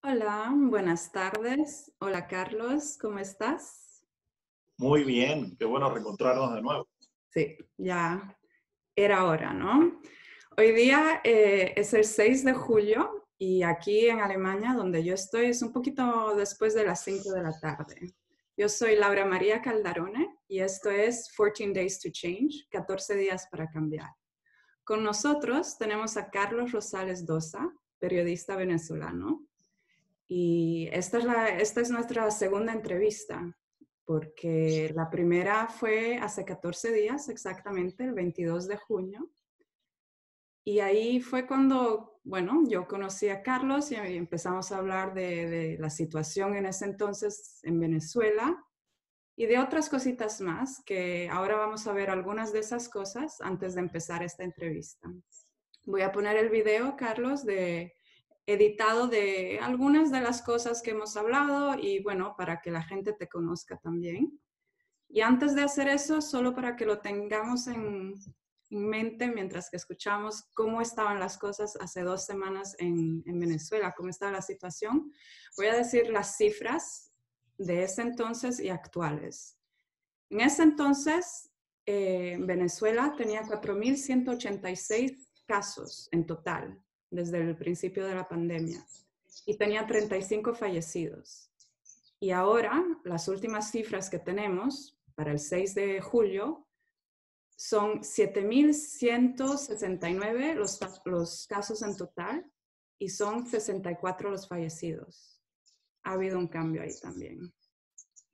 Hola, buenas tardes. Hola Carlos, ¿cómo estás? Muy bien, qué bueno reencontrarnos de nuevo. Sí, ya era hora, ¿no? Hoy día es el 6 de julio y aquí en Alemania, donde yo estoy, es un poquito después de las 5 de la tarde. Yo soy Laura María Caldarone y esto es 14 Days to Change, 14 días para cambiar. Con nosotros tenemos a Carlos Rosales Dosa, periodista venezolano. Y esta es nuestra segunda entrevista, porque la primera fue hace 14 días, exactamente, el 22 de junio. Y ahí fue cuando, bueno, yo conocí a Carlos y empezamos a hablar de la situación en ese entonces en Venezuela y de otras cositas más, que ahora vamos a ver algunas de esas cosas antes de empezar esta entrevista. Voy a poner el video, Carlos, editado de algunas de las cosas que hemos hablado y bueno, para que la gente te conozca también. Y antes de hacer eso, solo para que lo tengamos en mente mientras que escuchamos cómo estaban las cosas hace 2 semanas en Venezuela, cómo estaba la situación, voy a decir las cifras de ese entonces y actuales. En ese entonces, Venezuela tenía 4.186 casos en total desde el principio de la pandemia y tenía 35 fallecidos. Y ahora, las últimas cifras que tenemos para el 6 de julio son 7.169 los casos en total y son 64 los fallecidos. Ha habido un cambio ahí también.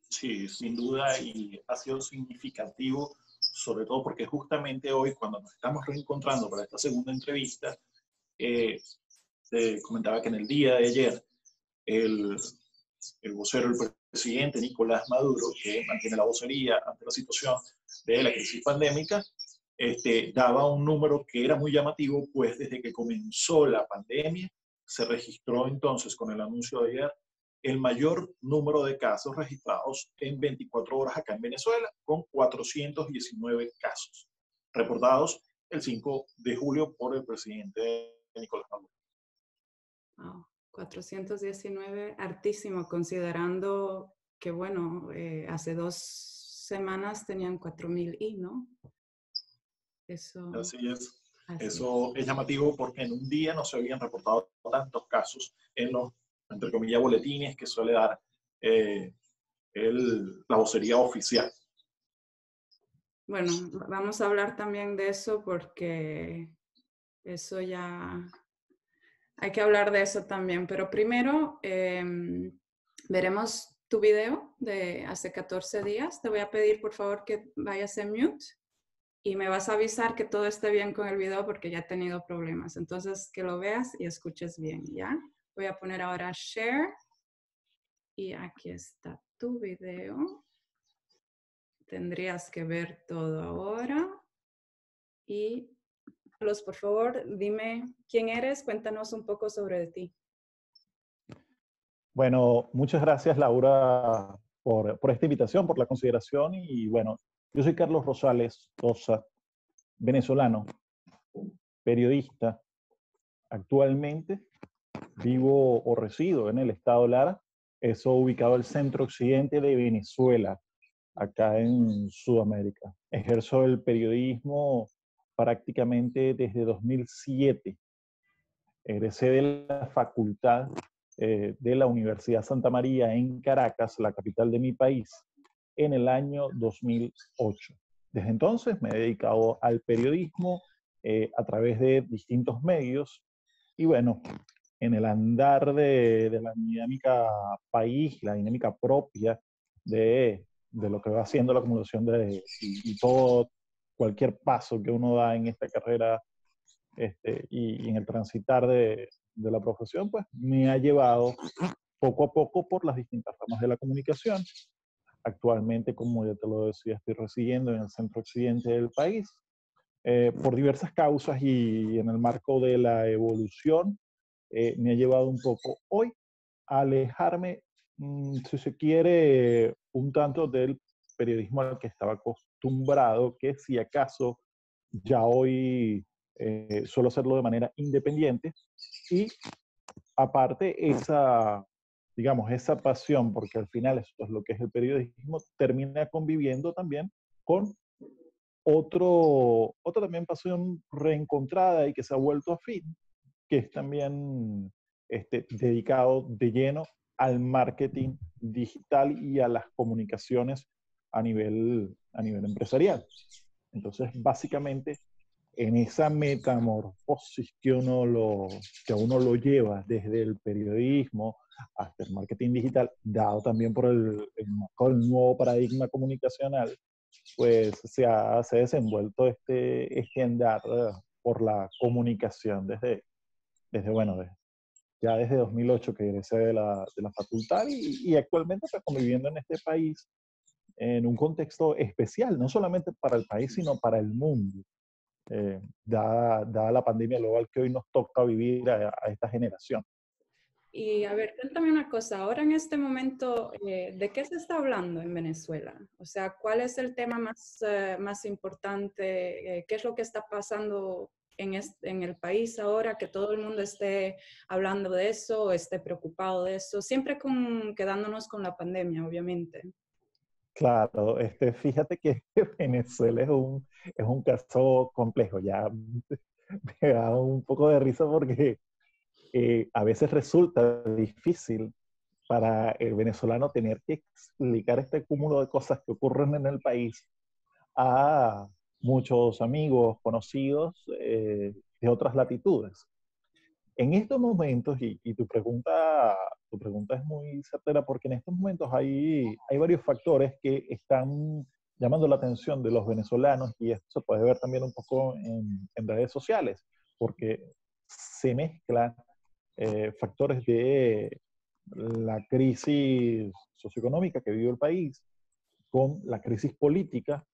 Sí, sin duda, y ha sido significativo, sobre todo porque justamente hoy, cuando nos estamos reencontrando para esta segunda entrevista, te comentaba que en el día de ayer, el, el vocero del presidente Nicolás Maduro, que mantiene la vocería ante la situación de la crisis pandémica, daba un número que era muy llamativo, pues desde que comenzó la pandemia se registró entonces con el anuncio de ayer el mayor número de casos registrados en 24 horas acá en Venezuela, con 419 casos, reportados el 5 de julio por el presidente Nicolás Maduro. Wow, 419, hartísimo, considerando que, bueno, hace 2 semanas tenían 4.000 y, ¿no? Eso, Así es. así. Eso es llamativo porque en un día no se habían reportado tantos casos en los, entre comillas, boletines que suele dar eh, la vocería oficial. Bueno, vamos a hablar también de eso porque eso ya, hay que hablar de eso también. Pero primero veremos tu video de hace 14 días. Te voy a pedir, por favor, que vayas en mute. Y me vas a avisar que todo esté bien con el video porque ya he tenido problemas. Entonces, que lo veas y escuches bien, ¿ya? Voy a poner ahora share y aquí está tu video. Tendrías que ver todo ahora. Y, Carlos, por favor, dime quién eres, cuéntanos un poco sobre ti. Bueno, muchas gracias Laura por esta invitación, por la consideración y bueno, yo soy Carlos Rosales Tosa, venezolano, periodista. Actualmente vivo o resido en el estado Lara, eso ubicado al centro occidente de Venezuela, acá en Sudamérica. Ejerzo el periodismo prácticamente desde 2007. Egresé de la facultad de la Universidad Santa María en Caracas, la capital de mi país, en el año 2008. Desde entonces me he dedicado al periodismo a través de distintos medios y bueno, en el andar de la dinámica país, la dinámica propia de lo que va haciendo la acumulación y todo, cualquier paso que uno da en esta carrera y en el transitar de la profesión, pues me ha llevado poco a poco por las distintas ramas de la comunicación. Actualmente, como ya te lo decía, estoy residiendo en el centro occidente del país por diversas causas y en el marco de la evolución me ha llevado un poco hoy a alejarme, si se quiere, un tanto del periodismo al que estaba acostumbrado, que si acaso ya hoy suelo hacerlo de manera independiente y aparte esa, digamos, esa pasión, porque al final eso es lo que es el periodismo, termina conviviendo también con otra también pasión reencontrada y que se ha vuelto afín, que es también dedicado de lleno al marketing digital y a las comunicaciones a nivel empresarial. Entonces, básicamente, en esa metamorfosis que uno lo lleva desde el periodismo hasta el marketing digital, dado también por el nuevo paradigma comunicacional, pues se ha desenvuelto este andar por la comunicación bueno, ya desde 2008 que egresé de la facultad y actualmente pues, conviviendo en este país en un contexto especial, no solamente para el país, sino para el mundo, dada la pandemia global que hoy nos toca vivir a esta generación. Y a ver, cuéntame una cosa, ahora en este momento, ¿de qué se está hablando en Venezuela? O sea, ¿cuál es el tema más importante? ¿Qué es lo que está pasando en el país ahora que todo el mundo esté hablando de eso o esté preocupado de eso? Siempre quedándonos con la pandemia, obviamente. Claro, fíjate que Venezuela es un caso complejo, ya me da un poco de risa porque a veces resulta difícil para el venezolano tener que explicar este cúmulo de cosas que ocurren en el país a muchos amigos, conocidos de otras latitudes. En estos momentos, y tu pregunta es muy certera porque en estos momentos hay varios factores que están llamando la atención de los venezolanos y esto se puede ver también un poco en redes sociales, porque se mezclan factores de la crisis socioeconómica que vive el país con la crisis política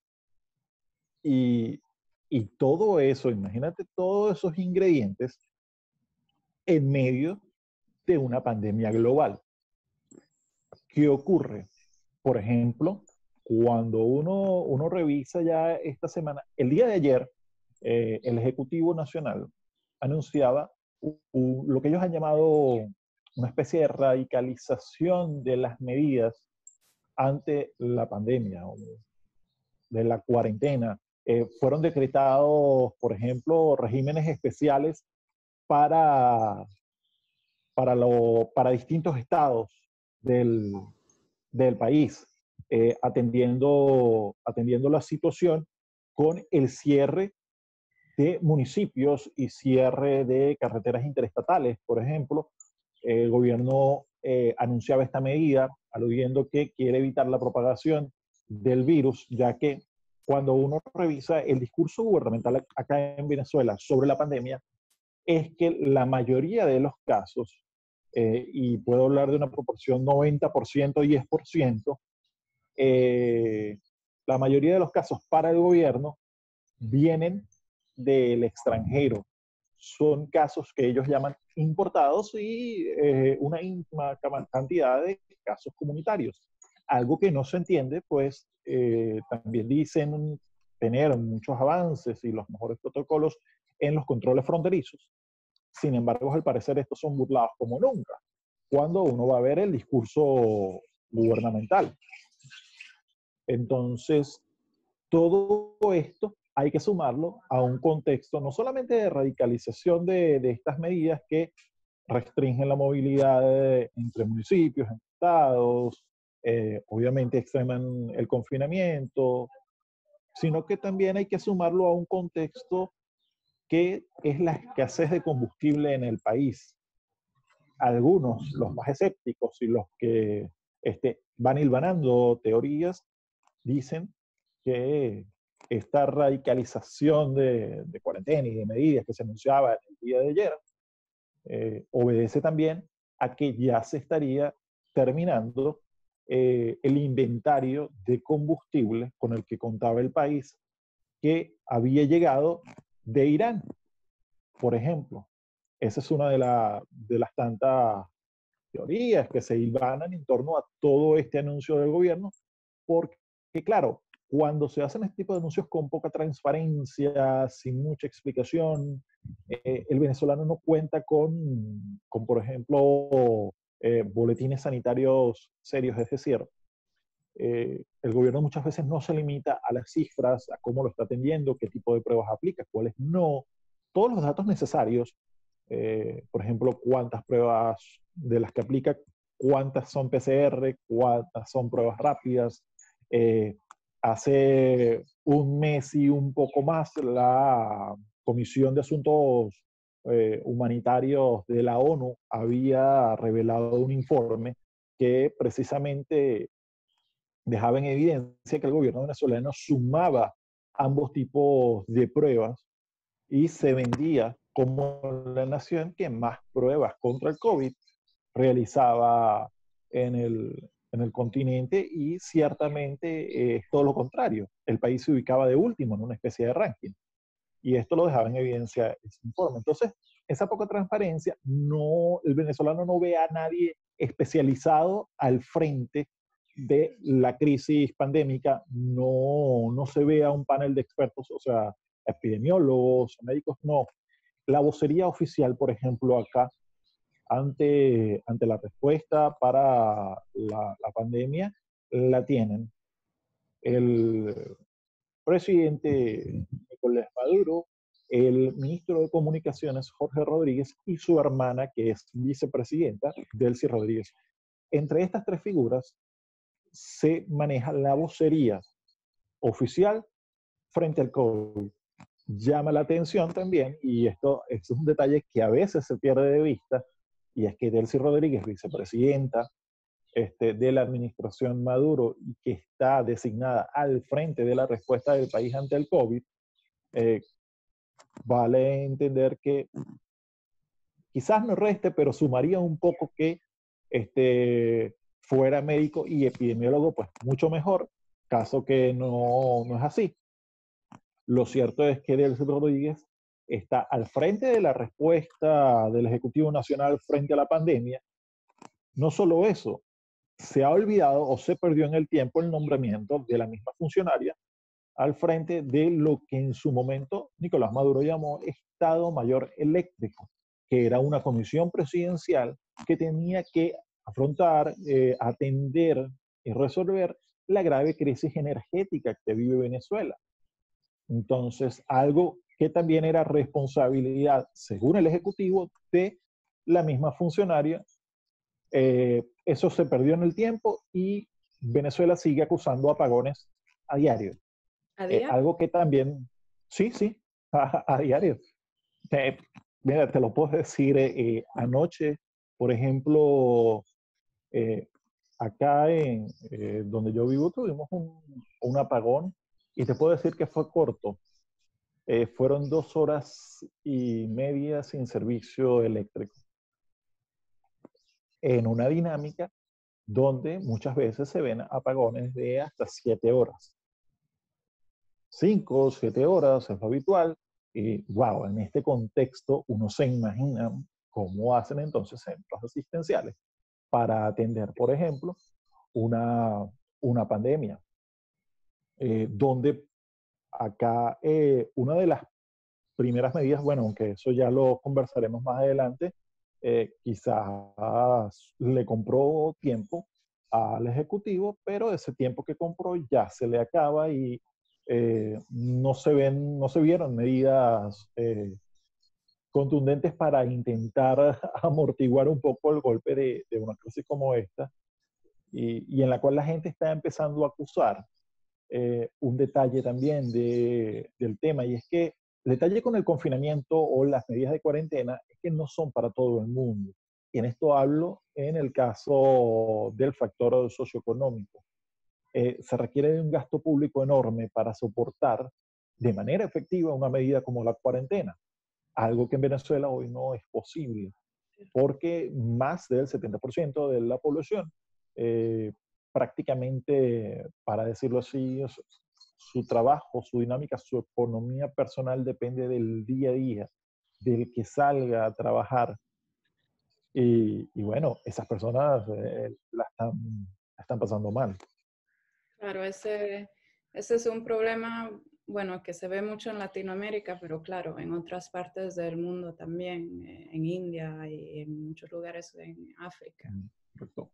y, y todo eso, imagínate todos esos ingredientes en medio de una pandemia global. ¿Qué ocurre? Por ejemplo, cuando uno revisa ya esta semana, el día de ayer, el Ejecutivo Nacional anunciaba lo que ellos han llamado una especie de radicalización de las medidas ante la pandemia, o de la cuarentena. Fueron decretados, por ejemplo, regímenes especiales para, para distintos estados del, del país, atendiendo la situación con el cierre de municipios y cierre de carreteras interestatales. Por ejemplo, el gobierno anunciaba esta medida aludiendo que quiere evitar la propagación del virus, ya que cuando uno revisa el discurso gubernamental acá en Venezuela sobre la pandemia, es que la mayoría de los casos, y puedo hablar de una proporción 90%, 10%, la mayoría de los casos para el gobierno vienen del extranjero. Son casos que ellos llaman importados y una ínfima cantidad de casos comunitarios. Algo que no se entiende, pues también dicen tener muchos avances y los mejores protocolos en los controles fronterizos. Sin embargo, al parecer estos son burlados como nunca, cuando uno va a ver el discurso gubernamental. Entonces, todo esto hay que sumarlo a un contexto no solamente de radicalización de estas medidas que restringen la movilidad entre municipios, entre estados, obviamente extreman el confinamiento, sino que también hay que sumarlo a un contexto que es la escasez de combustible en el país. Algunos, los más escépticos y los que van hilvanando teorías, dicen que esta radicalización de cuarentena y de medidas que se anunciaba el día de ayer obedece también a que ya se estaría terminando el inventario de combustible con el que contaba el país que había llegado de Irán, por ejemplo. Esa es una de las tantas teorías que se hilvanan en torno a todo este anuncio del gobierno, porque, claro, cuando se hacen este tipo de anuncios con poca transparencia, sin mucha explicación, el venezolano no cuenta con por ejemplo, boletines sanitarios serios, es decir, el gobierno muchas veces no se limita a las cifras, a cómo lo está atendiendo, qué tipo de pruebas aplica, cuáles no, todos los datos necesarios, por ejemplo, cuántas pruebas de las que aplica, cuántas son PCR, cuántas son pruebas rápidas. Hace un mes y un poco más, la Comisión de Asuntos Humanitarios de la ONU había revelado un informe que precisamente dejaba en evidencia que el gobierno venezolano sumaba ambos tipos de pruebas y se vendía como la nación que más pruebas contra el COVID realizaba en el continente, y ciertamente es todo lo contrario. El país se ubicaba de último en una especie de ranking, y esto lo dejaba en evidencia ese informe. Entonces, esa poca transparencia, no, el venezolano no ve a nadie especializado al frente de la crisis pandémica, no se ve a un panel de expertos, o sea, epidemiólogos, médicos, no. La vocería oficial, por ejemplo, acá, ante la respuesta para la pandemia, la tienen el presidente Nicolás Maduro, el ministro de Comunicaciones Jorge Rodríguez y su hermana, que es vicepresidenta, Delcy Rodríguez. Entre estas tres figuras se maneja la vocería oficial frente al COVID. Llama la atención también, y esto es un detalle que a veces se pierde de vista, y es que Delcy Rodríguez, vicepresidenta de la administración Maduro, y que está designada al frente de la respuesta del país ante el COVID, vale entender que quizás no reste, pero sumaría un poco que fuera médico y epidemiólogo, pues mucho mejor, caso que no es así. Lo cierto es que Delcy Rodríguez está al frente de la respuesta del Ejecutivo Nacional frente a la pandemia. No solo eso, se ha olvidado o se perdió en el tiempo el nombramiento de la misma funcionaria al frente de lo que en su momento Nicolás Maduro llamó Estado Mayor Eléctrico, que era una comisión presidencial que tenía que afrontar, atender y resolver la grave crisis energética que vive Venezuela. Entonces, algo que también era responsabilidad, según el Ejecutivo, de la misma funcionaria. Eso se perdió en el tiempo, y Venezuela sigue acusando apagones a diario. ¿A día? Algo que también, sí, a diario. Mira, te lo puedo decir, anoche, por ejemplo, acá donde yo vivo tuvimos un apagón, y te puedo decir que fue corto. Fueron 2 horas y media sin servicio eléctrico, en una dinámica donde muchas veces se ven apagones de hasta 7 horas. 5 o 7 horas es lo habitual. Y wow, en este contexto uno se imagina cómo hacen entonces centros asistenciales para atender, por ejemplo, una pandemia, donde acá una de las primeras medidas, bueno, aunque eso ya lo conversaremos más adelante, quizás le compró tiempo al Ejecutivo, pero ese tiempo que compró ya se le acaba, y no se vieron medidas contundentes para intentar amortiguar un poco el golpe de una crisis como esta, y en la cual la gente está empezando a acusar un detalle también del tema, y es que el detalle con el confinamiento o las medidas de cuarentena es que no son para todo el mundo. Y en esto hablo en el caso del factor socioeconómico. Se requiere de un gasto público enorme para soportar de manera efectiva una medida como la cuarentena, algo que en Venezuela hoy no es posible, porque más del 70% de la población, prácticamente, para decirlo así, su trabajo, su dinámica, su economía personal depende del día a día, del que salga a trabajar. Y bueno, esas personas la están pasando mal. Claro, ese ese es un problema, bueno, que se ve mucho en Latinoamérica, pero claro, en otras partes del mundo también, en India y en muchos lugares en África. Correcto.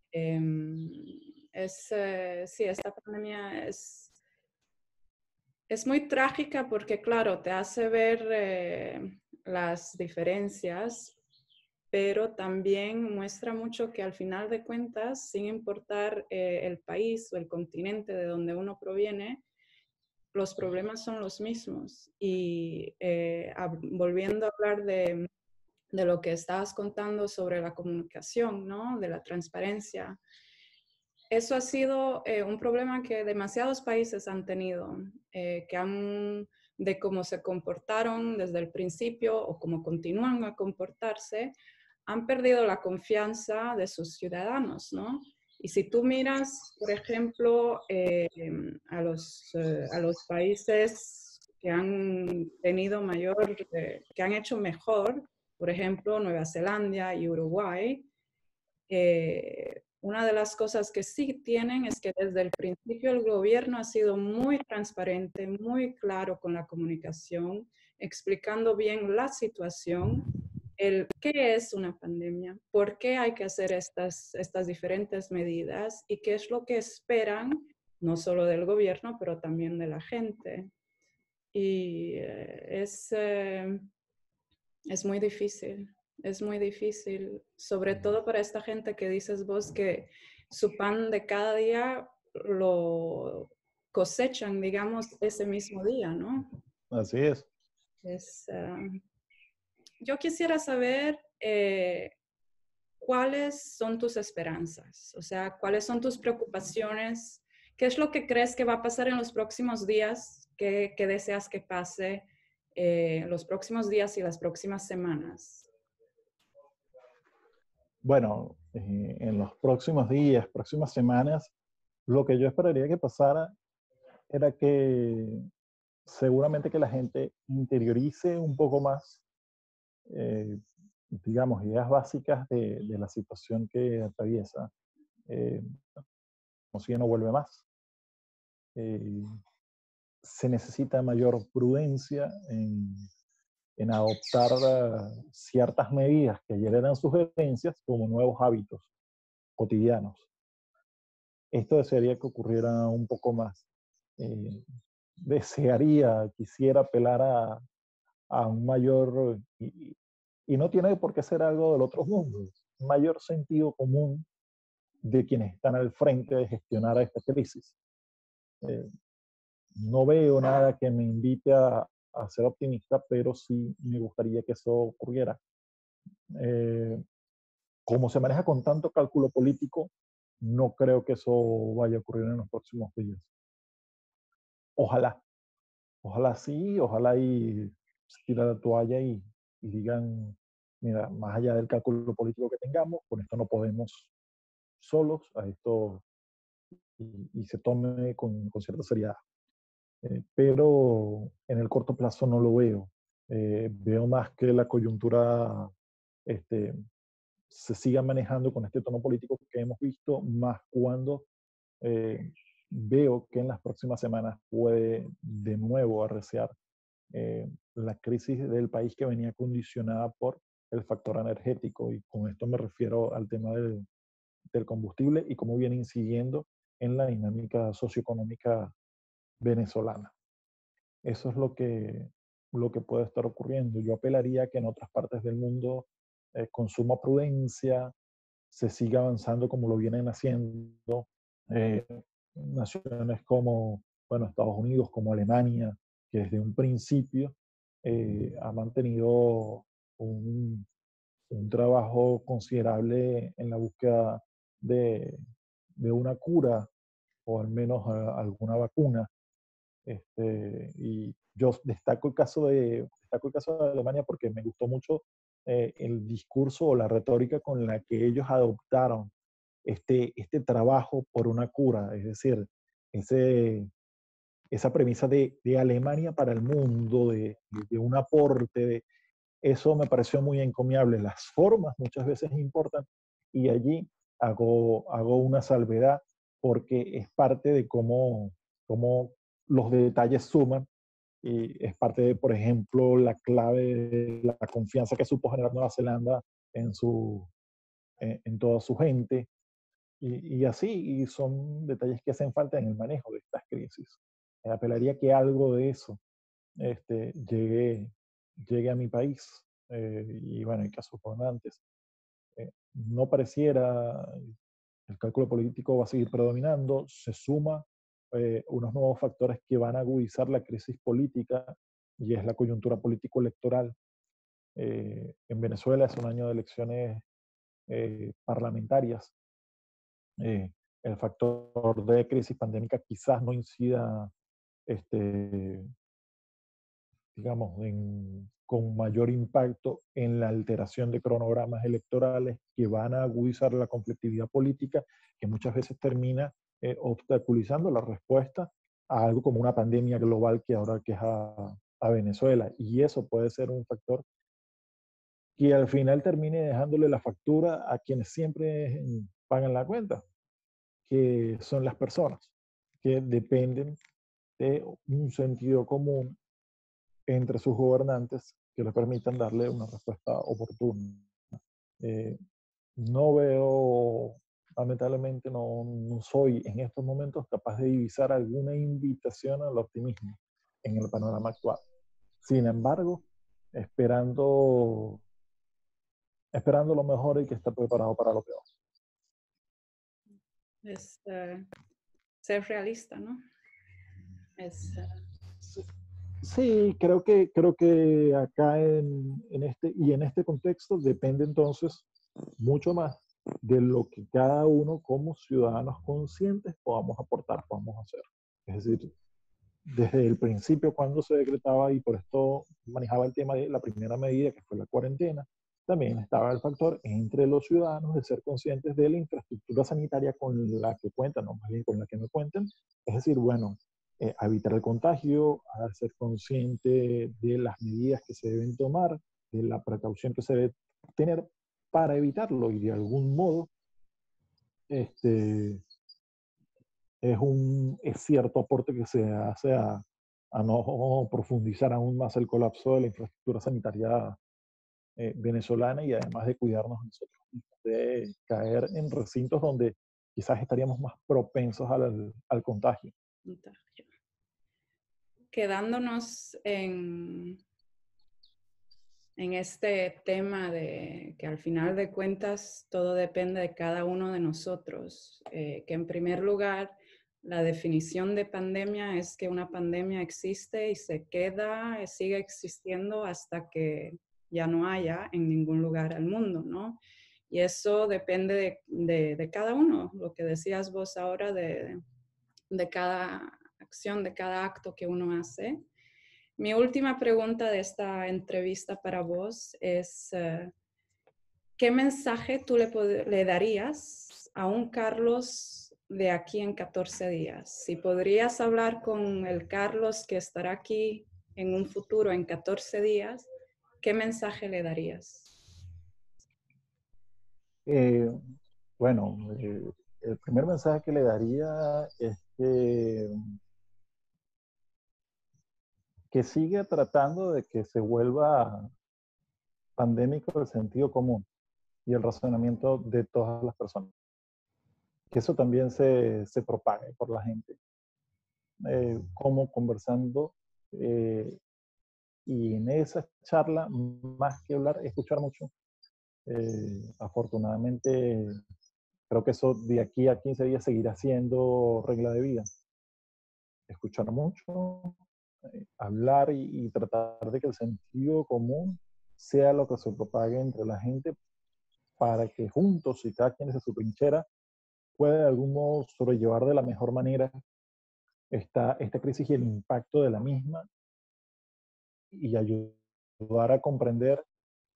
Sí, esta pandemia es muy trágica porque, claro, te hace ver las diferencias, pero también muestra mucho que al final de cuentas, sin importar el país o el continente de donde uno proviene, los problemas son los mismos. Y volviendo a hablar de lo que estabas contando sobre la comunicación, ¿no? De la transparencia, eso ha sido un problema que demasiados países han tenido, de cómo se comportaron desde el principio o cómo continúan a comportarse, han perdido la confianza de sus ciudadanos, ¿no? Y si tú miras, por ejemplo, a los países que han tenido que han hecho mejor, por ejemplo, Nueva Zelanda y Uruguay, una de las cosas que sí tienen es que desde el principio el gobierno ha sido muy transparente, muy claro con la comunicación, explicando bien la situación, el qué es una pandemia, por qué hay que hacer estas diferentes medidas y qué es lo que esperan, no solo del gobierno, pero también de la gente. Y es muy difícil. Es muy difícil, sobre todo para esta gente que dices vos que su pan de cada día lo cosechan, digamos, ese mismo día, ¿no? Así es. Yo quisiera saber cuáles son tus esperanzas, o sea, cuáles son tus preocupaciones, qué es lo que crees que va a pasar en los próximos días, qué deseas que pase los próximos días y las próximas semanas. Bueno, en los próximos días, próximas semanas, lo que yo esperaría que pasara era que seguramente que la gente interiorice un poco más, eh, digamos, ideas básicas de la situación que atraviesa. Como si ya no vuelve más. Eh, Se necesita mayor prudencia en adoptar ciertas medidas que ayer eran sugerencias como nuevos hábitos cotidianos. Esto desearía que ocurriera un poco más. Eh, quisiera apelar a un mayor, y no tiene por qué ser algo del otro mundo, un mayor sentido común de quienes están al frente de gestionar esta crisis. Eh, no veo nada que me invite a ser optimista, pero sí me gustaría que eso ocurriera. Eh, Como se maneja con tanto cálculo político, no creo que eso vaya a ocurrir en los próximos días. Ojalá, ojalá sí, ojalá y se tira la toalla y digan, mira, más allá del cálculo político que tengamos, con esto no podemos solos, a esto y se tome con cierta seriedad. Pero en el corto plazo no lo veo. Veo más que la coyuntura este, se siga manejando con este tono político que hemos visto, más cuando eh, veo que en las próximas semanas puede de nuevo arreciar la crisis del país que venía condicionada por el factor energético. Y con esto me refiero al tema del combustible y cómo viene incidiendo en la dinámica socioeconómica venezolana. Eso es lo que puede estar ocurriendo. Yo apelaría a que en otras partes del mundo con suma prudencia se siga avanzando como lo vienen haciendo eh, naciones como, bueno, Estados Unidos, como Alemania, que desde un principio ha mantenido un, un trabajo considerable en la búsqueda de, de una cura o al menos alguna vacuna. Y yo destaco el caso de Alemania porque me gustó mucho el discurso o la retórica con la que ellos adoptaron este trabajo por una cura, es decir, ese, esa premisa de Alemania para el mundo, de un aporte, eso me pareció muy encomiable. Las formas muchas veces importan y allí hago una salvedad porque es parte de cómo los detalles suman y es parte de, por ejemplo, la clave de la confianza que supo generar Nueva Zelanda en toda su gente. Y así, y son detalles que hacen falta en el manejo de estas crisis. Apelaría que algo de eso llegue a mi país. Y bueno, en casos como antes, no pareciera, el cálculo político va a seguir predominando, se suma unos nuevos factores que van a agudizar la crisis política y es la coyuntura político-electoral. En Venezuela es un año de elecciones parlamentarias. El factor de crisis pandémica quizás no incida, digamos, con mayor impacto en la alteración de cronogramas electorales que van a agudizar la conflictividad política, que muchas veces termina obstaculizando la respuesta a algo como una pandemia global que ahora aqueja a Venezuela. Y eso puede ser un factor que al final termine dejándole la factura a quienes siempre pagan la cuenta, que son las personas, que dependen de un sentido común entre sus gobernantes que les permitan darle una respuesta oportuna. Eh, no veo, lamentablemente no soy en estos momentos capaz de divisar alguna invitación al optimismo en el panorama actual. Sin embargo, esperando, esperando lo mejor y que estar preparado para lo peor. Es ser realista, ¿no? Sí, creo que acá en este contexto depende entonces mucho más de lo que cada uno como ciudadanos conscientes podamos aportar, podamos hacer. Es decir, desde el principio cuando se decretaba y por esto manejaba el tema de la primera medida que fue la cuarentena, también estaba el factor entre los ciudadanos de ser conscientes de la infraestructura sanitaria con la que cuentan, o más bien con la que no cuentan. Es decir, bueno, a evitar el contagio, a ser consciente de las medidas que se deben tomar, de la precaución que se debe tener para evitarlo y de algún modo es cierto aporte que se hace a no profundizar aún más el colapso de la infraestructura sanitaria venezolana y además de cuidarnos nosotros mismos, de caer en recintos donde quizás estaríamos más propensos al contagio. Quedándonos en este tema de que al final de cuentas todo depende de cada uno de nosotros, que en primer lugar la definición de pandemia es que una pandemia existe y se queda, sigue existiendo hasta que ya no haya en ningún lugar del mundo, ¿no? Y eso depende de cada uno, lo que decías vos ahora de cada acción, de cada acto que uno hace. Mi última pregunta de esta entrevista para vos es, ¿qué mensaje tú le darías a un Carlos de aquí en 14 días? Si podrías hablar con el Carlos que estará aquí en un futuro, en 14 días, ¿qué mensaje le darías? Bueno, el primer mensaje que le daría es que siga tratando de que se vuelva pandémico el sentido común y el razonamiento de todas las personas. Que eso también se propague por la gente. Como conversando y en esa charla, más que hablar, escuchar mucho. Afortunadamente, creo que eso de aquí a 15 días seguirá siendo regla de vida. Escuchar mucho, hablar y tratar de que el sentido común sea lo que se propague entre la gente para que juntos y cada quien desde su trinchera pueda de algún modo sobrellevar de la mejor manera esta crisis y el impacto de la misma y ayudar a comprender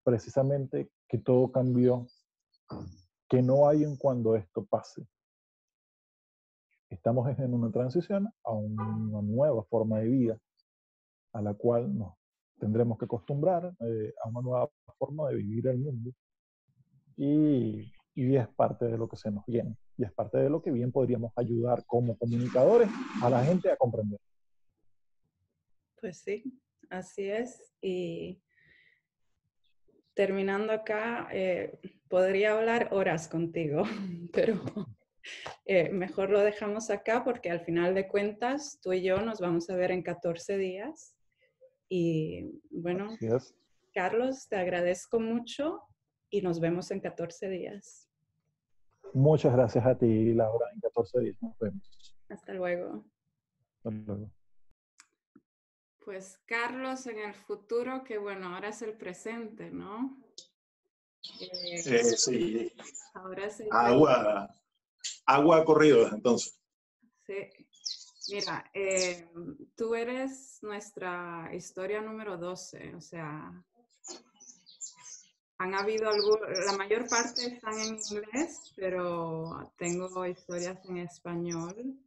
precisamente que todo cambió, que no hay en cuando esto pase. Estamos en una transición a una nueva forma de vida a la cual nos tendremos que acostumbrar, a una nueva forma de vivir el mundo y es parte de lo que se nos viene y es parte de lo que bien podríamos ayudar como comunicadores a la gente a comprender. Pues sí, así es. Y terminando acá, podría hablar horas contigo, pero mejor lo dejamos acá porque al final de cuentas tú y yo nos vamos a ver en 14 días. Y bueno, Así es. Carlos, te agradezco mucho y nos vemos en 14 días. Muchas gracias a ti, Laura. En 14 días nos vemos. Hasta luego. Hasta luego. Pues Carlos en el futuro, que bueno, ahora es el presente, ¿no? Sí, Ahora es el agua ha corrido desde entonces. Sí. Mira, tú eres nuestra historia número 12, o sea, han habido la mayor parte están en inglés, pero tengo historias en español.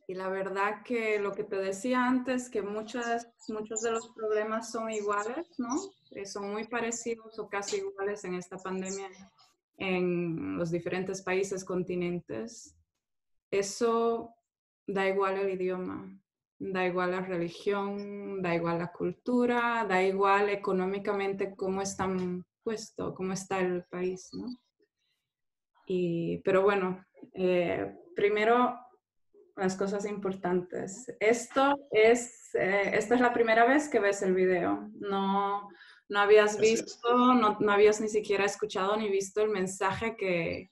Y la verdad que lo que te decía antes, que muchos de los problemas son iguales, ¿no? Son muy parecidos o casi iguales en esta pandemia en los diferentes países, continentes. Eso da igual el idioma, da igual la religión, da igual la cultura, da igual económicamente cómo están puesto, cómo está el país, ¿no? Pero bueno, primero las cosas importantes. Esta es la primera vez que ves el video. No habías Así es. visto, no habías ni siquiera escuchado ni visto el mensaje que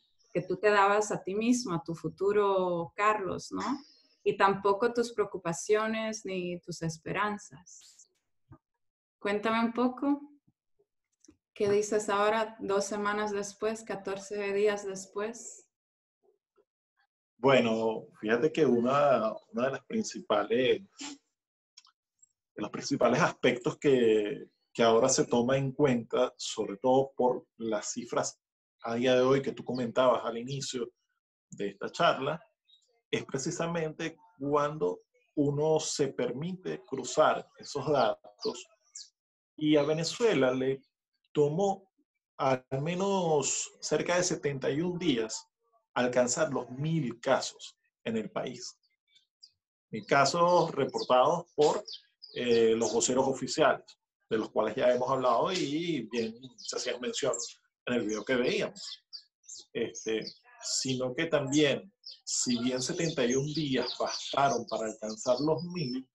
tú te dabas a ti mismo, a tu futuro Carlos, ¿no? Y tampoco tus preocupaciones ni tus esperanzas. Cuéntame un poco, ¿qué dices ahora, 2 semanas después, 14 días después? Bueno, fíjate que una de los principales aspectos que ahora se toma en cuenta, sobre todo por las cifras a día de hoy que tú comentabas al inicio de esta charla, es precisamente cuando uno se permite cruzar esos datos, y a Venezuela le tomó al menos cerca de 71 días alcanzar los 1000 casos en el país. 1000 casos reportados por los voceros oficiales, de los cuales ya hemos hablado y bien se hacían mención en el video que veíamos. Sino que también, si bien 71 días bastaron para alcanzar los 1000,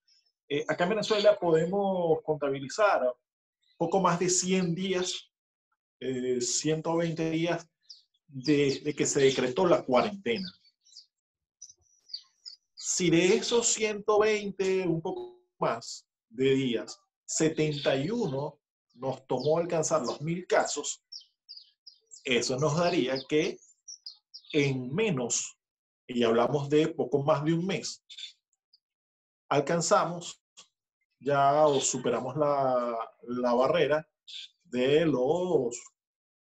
acá en Venezuela podemos contabilizar poco más de 100 días, 120 días desde que se decretó la cuarentena. Si de esos 120, un poco más de días, 71 nos tomó alcanzar los 1000 casos, eso nos daría que en menos, y hablamos de poco más de un mes, alcanzamos ya o superamos la barrera de los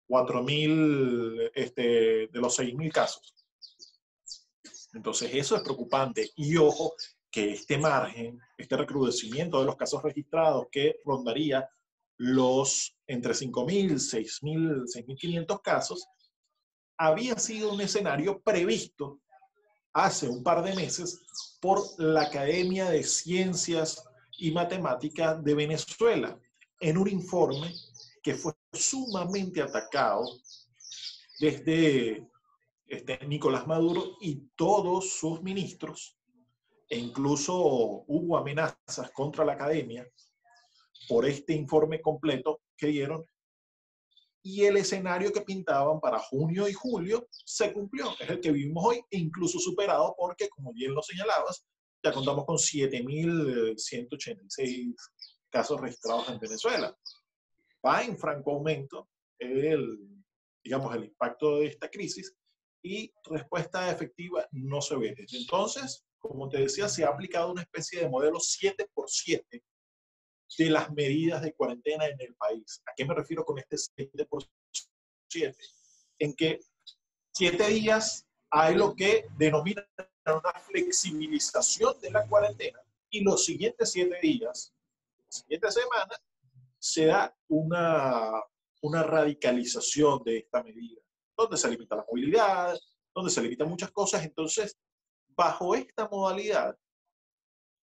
4000, de los 6000 casos. Entonces eso es preocupante. Y ojo que este margen, este recrudecimiento de los casos registrados que rondaría los entre 5000, 6000, 6500 casos, había sido un escenario previsto hace un par de meses por la Academia de Ciencias y Matemáticas de Venezuela, en un informe que fue sumamente atacado desde Nicolás Maduro y todos sus ministros, e incluso hubo amenazas contra la academia por este informe completo que dieron, y el escenario que pintaban para junio y julio se cumplió, es el que vivimos hoy, e incluso superado porque, como bien lo señalabas, ya contamos con 7186 casos registrados en Venezuela. Va en franco aumento digamos, el impacto de esta crisis, y respuesta efectiva no se ve. Desde entonces, como te decía, se ha aplicado una especie de modelo 7x7 de las medidas de cuarentena en el país. ¿A qué me refiero con este 7x7? En que 7 días hay lo que denominan una flexibilización de la cuarentena, y los siguientes 7 días, la siguiente semana, se da una radicalización de esta medida, donde se limita la movilidad, donde se limitan muchas cosas. Entonces, bajo esta modalidad,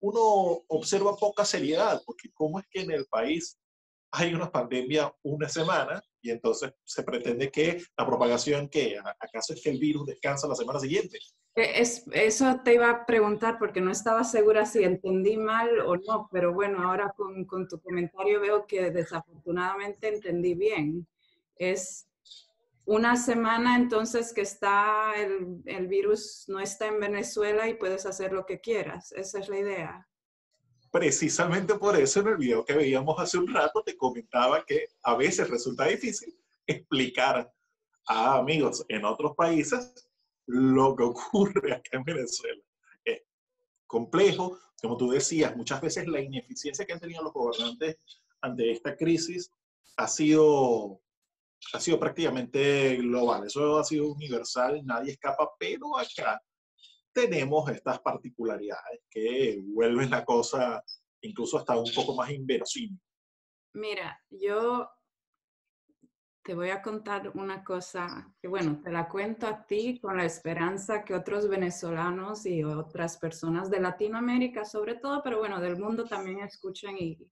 uno observa poca seriedad, porque ¿cómo es que en el país hay una pandemia una semana y entonces se pretende que la propagación, ¿qué? ¿Acaso es que el virus descansa la semana siguiente? Eso te iba a preguntar porque no estaba segura si entendí mal o no, pero bueno, ahora con tu comentario veo que desafortunadamente entendí bien. Es una semana entonces que está el virus no está en Venezuela y puedes hacer lo que quieras. Esa es la idea. Precisamente por eso en el video que veíamos hace un rato te comentaba que a veces resulta difícil explicar a amigos en otros países lo que ocurre acá en Venezuela. Es complejo, como tú decías, muchas veces la ineficiencia que han tenido los gobernantes ante esta crisis ha sido prácticamente global, eso ha sido universal, nadie escapa, pero acá tenemos estas particularidades que vuelven la cosa incluso hasta un poco más inverosímil. Mira, yo te voy a contar una cosa que, bueno, te la cuento a ti con la esperanza que otros venezolanos y otras personas de Latinoamérica, sobre todo, pero bueno, del mundo también escuchen y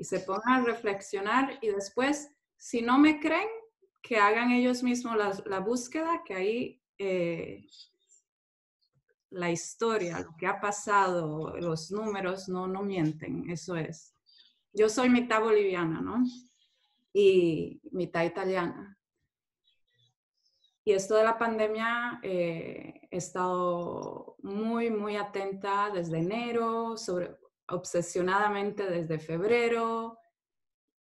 se pongan a reflexionar y después, si no me creen, que hagan ellos mismos la búsqueda, que ahí la historia, lo que ha pasado, los números no mienten, eso es. Yo soy mitad boliviana, ¿no? Y mitad italiana. Y esto de la pandemia he estado muy atenta desde enero, obsesionadamente desde febrero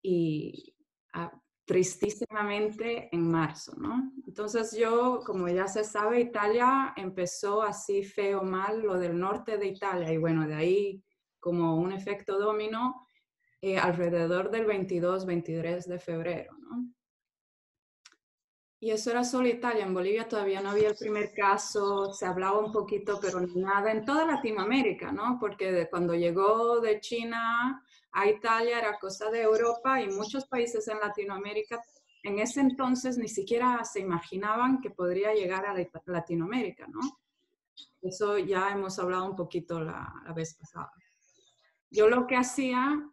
y tristísimamente en marzo, ¿no? Entonces yo, como ya se sabe, Italia empezó así feo mal lo del norte de Italia y bueno, de ahí como un efecto dominó alrededor del 22-23 de febrero, ¿no? Y eso era solo Italia, en Bolivia todavía no había el primer caso, se hablaba un poquito, pero nada en toda Latinoamérica, ¿no? Porque cuando llegó de China a Italia era cosa de Europa y muchos países en Latinoamérica en ese entonces ni siquiera se imaginaban que podría llegar a Latinoamérica, ¿no? Eso ya hemos hablado un poquito la vez pasada. Yo lo que hacía,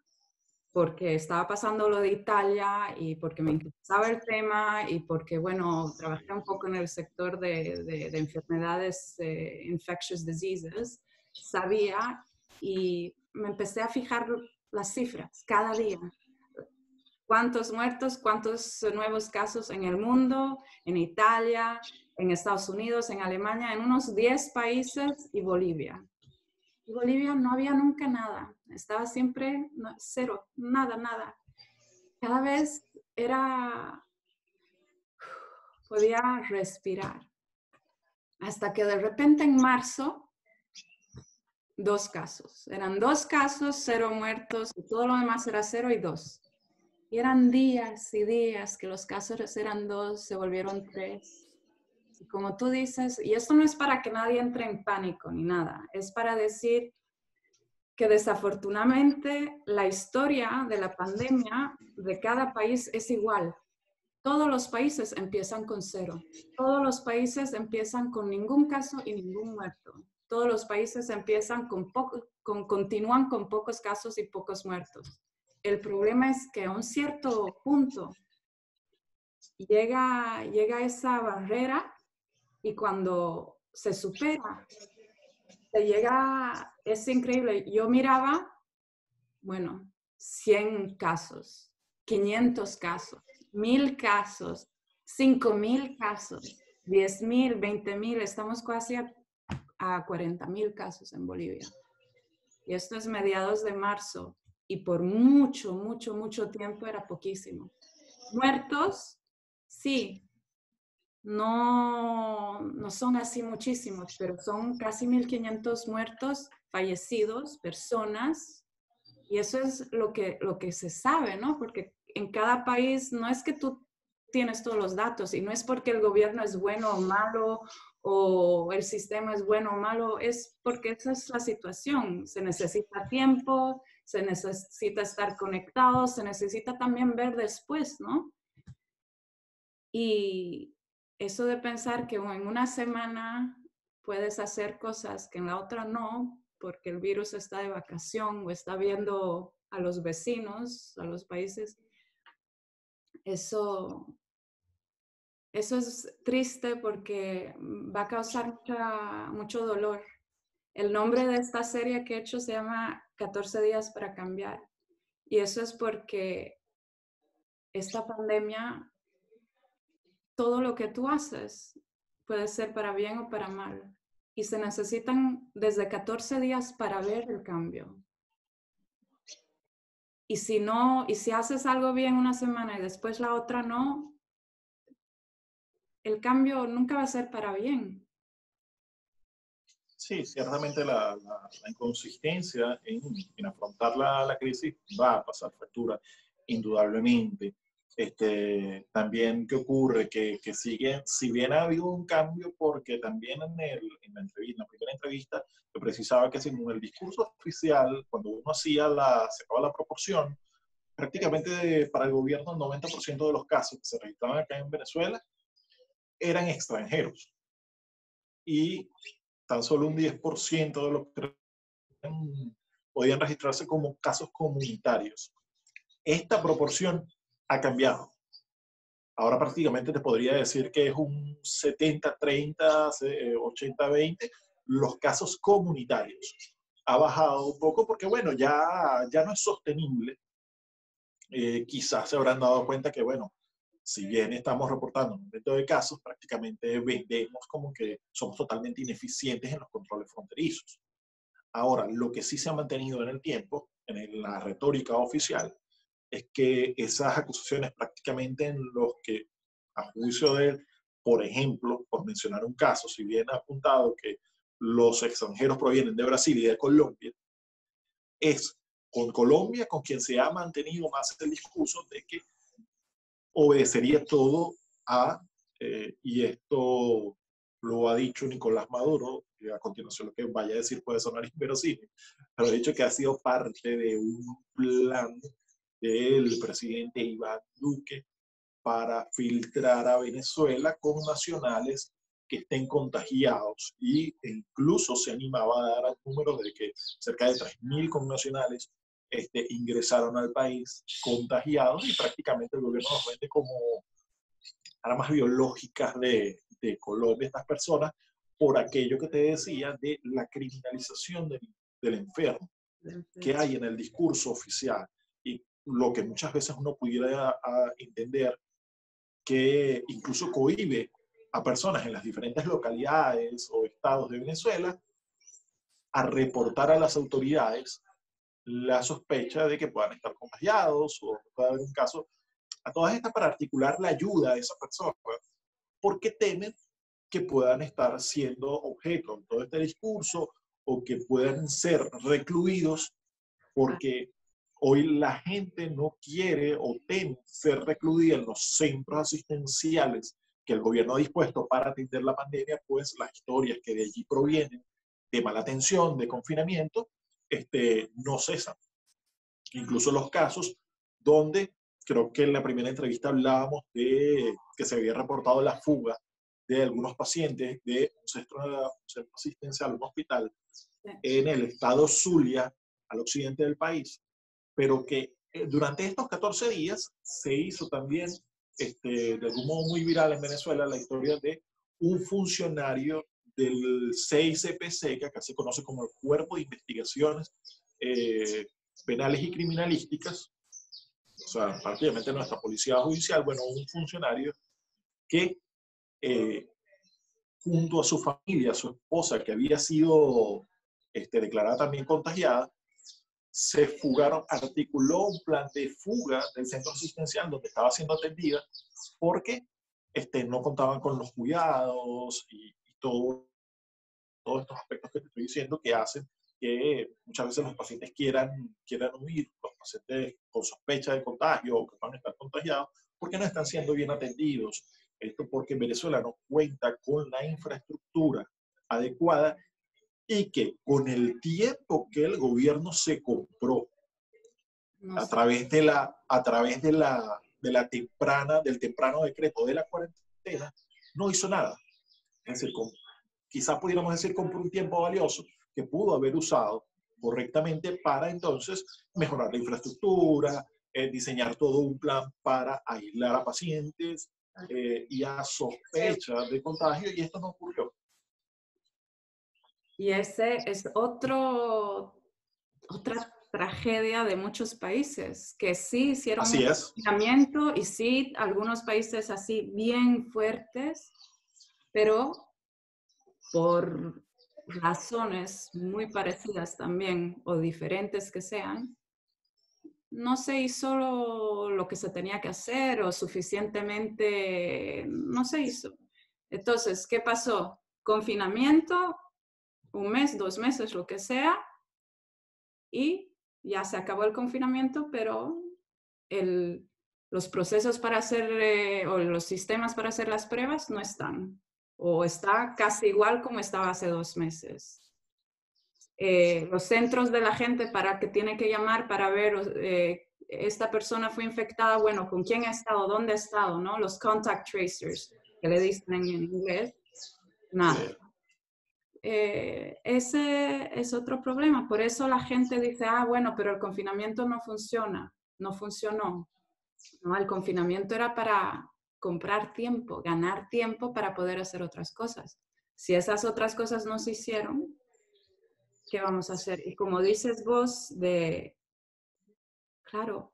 porque estaba pasando lo de Italia y porque me interesaba el tema y porque, bueno, trabajé un poco en el sector de enfermedades, infectious diseases, sabía y me empecé a fijar las cifras cada día. ¿Cuántos muertos, cuántos nuevos casos en el mundo, en Italia, en Estados Unidos, en Alemania, en unos 10 países y Bolivia? Y Bolivia no había nunca nada, estaba siempre cero, nada. Cada vez podía respirar. Hasta que de repente en marzo, 2 casos. Eran 2 casos, 0 muertos, y todo lo demás era 0 y 2. Y eran días y días que los casos eran 2, se volvieron 3. Y como tú dices, y esto no es para que nadie entre en pánico ni nada, es para decir que desafortunadamente la historia de la pandemia de cada país es igual. Todos los países empiezan con 0. Todos los países empiezan con ningún caso y ningún muerto. Todos los países empiezan continúan con pocos casos y pocos muertos. El problema es que a un cierto punto llega esa barrera y cuando se supera, es increíble. Yo miraba, bueno, 100 casos, 500 casos, 1000 casos, 5000 casos, 10,000, 20,000, estamos casi a 40,000 casos en Bolivia. Y esto es mediados de marzo y por mucho tiempo era poquísimo. Muertos, sí, no son así muchísimos, pero son casi 1,500 muertos, fallecidos, personas, y eso es lo que se sabe, ¿no? Porque en cada país no es que tú tienes todos los datos y no es porque el gobierno es bueno o malo o el sistema es bueno o malo, es porque esa es la situación. Se necesita tiempo, se necesita estar conectado, se necesita también ver después, ¿no? Y eso de pensar que en una semana puedes hacer cosas que en la otra no, porque el virus está de vacación o está viendo a los vecinos, a los países, eso es triste porque va a causar mucho dolor. El nombre de esta serie que he hecho se llama 14 días para cambiar. Y eso es porque esta pandemia, todo lo que tú haces puede ser para bien o para mal. Y se necesitan desde 14 días para ver el cambio. Y si haces algo bien una semana y después la otra no, el cambio nunca va a ser para bien. Sí, ciertamente la inconsistencia en afrontar la crisis va a pasar factura, indudablemente. También, ¿qué ocurre? Que sigue, si bien ha habido un cambio, porque también en la primera entrevista, yo precisaba que según el discurso oficial, cuando uno sacaba la proporción, prácticamente para el gobierno el 90% de los casos que se registraban acá en Venezuela eran extranjeros. Y tan solo un 10% de los que podían registrarse como casos comunitarios. Esta proporción ha cambiado. Ahora prácticamente te podría decir que es un 70-30, 80-20 los casos comunitarios. Ha bajado un poco porque, bueno, ya no es sostenible. Quizás se habrán dado cuenta que, bueno, si bien estamos reportando un aumento de casos, prácticamente vendemos como que somos totalmente ineficientes en los controles fronterizos. Ahora, lo que sí se ha mantenido en el tiempo, en la retórica oficial, es que esas acusaciones prácticamente en los que, a juicio de él, por ejemplo, por mencionar un caso, si bien ha apuntado que los extranjeros provienen de Brasil y de Colombia, es con Colombia con quien se ha mantenido más el discurso de que obedecería todo y esto lo ha dicho Nicolás Maduro, y a continuación lo que vaya a decir puede sonar inverosímil, pero ha dicho que ha sido parte de un plan del presidente Iván Duque para filtrar a Venezuela con nacionales que estén contagiados, y incluso se animaba a dar números de que cerca de 3.000 connacionales ingresaron al país contagiados, y prácticamente el gobierno los vende como armas biológicas de Colombia, estas personas, por aquello que te decía de la criminalización del enfermo que hay en el discurso oficial, y lo que muchas veces uno pudiera entender que incluso cohíbe a personas en las diferentes localidades o estados de Venezuela a reportar a las autoridades la sospecha de que puedan estar contagiados o pueda haber un caso. A todas estas, para articular la ayuda de esa persona, porque temen que puedan estar siendo objeto de todo este discurso o que puedan ser recluidos, porque hoy la gente no quiere o teme ser recluida en los centros asistenciales que el gobierno ha dispuesto para atender la pandemia, pues las historias que de allí provienen, de mala atención, de confinamiento, no cesan. Incluso los casos donde, creo que en la primera entrevista hablábamos de que se había reportado la fuga de algunos pacientes de un centro asistencial, un hospital, en el estado Zulia, al occidente del país, pero que durante estos 14 días se hizo también, de algún modo muy viral en Venezuela, la historia de un funcionario del CICPC, que acá se conoce como el Cuerpo de Investigaciones Penales y Criminalísticas, o sea, prácticamente nuestra policía judicial, bueno, un funcionario que junto a su familia, a su esposa, que había sido declarada también contagiada, se fugaron, articuló un plan de fuga del centro asistencial donde estaba siendo atendida, porque no contaban con los cuidados y todos estos aspectos que te estoy diciendo que hacen que muchas veces los pacientes quieran huir, los pacientes con sospecha de contagio o que van a estar contagiados, porque no están siendo bien atendidos. Esto porque Venezuela no cuenta con la infraestructura adecuada, y que con el tiempo que el gobierno se compró a través del temprano decreto de la cuarentena, no hizo nada. Es decir, quizás pudiéramos decir compró un tiempo valioso, que pudo haber usado correctamente para entonces mejorar la infraestructura, diseñar todo un plan para aislar a pacientes y a sospecha de contagio, y esto no ocurrió. Y ese es otra tragedia de muchos países, que sí hicieron Así un es. confinamiento y sí, algunos países así bien fuertes, pero por razones muy parecidas también o diferentes que sean, no se hizo lo que se tenía que hacer o suficientemente, no se hizo. Entonces, ¿qué pasó? Confinamiento, 1 mes, 2 meses, lo que sea, y ya se acabó el confinamiento, pero los procesos para hacer o los sistemas para hacer las pruebas no están, o está casi igual como estaba hace 2 meses. Los centros de la gente para que tiene que llamar para ver esta persona fue infectada, bueno, con quién ha estado, dónde ha estado, ¿no? Los contact tracers, que le dicen en inglés, nada. Ese es otro problema. Por eso la gente dice, bueno, pero el confinamiento no funciona. No funcionó. No, el confinamiento era para comprar tiempo, ganar tiempo para poder hacer otras cosas. Si esas otras cosas no se hicieron, ¿qué vamos a hacer? Y como dices vos, claro,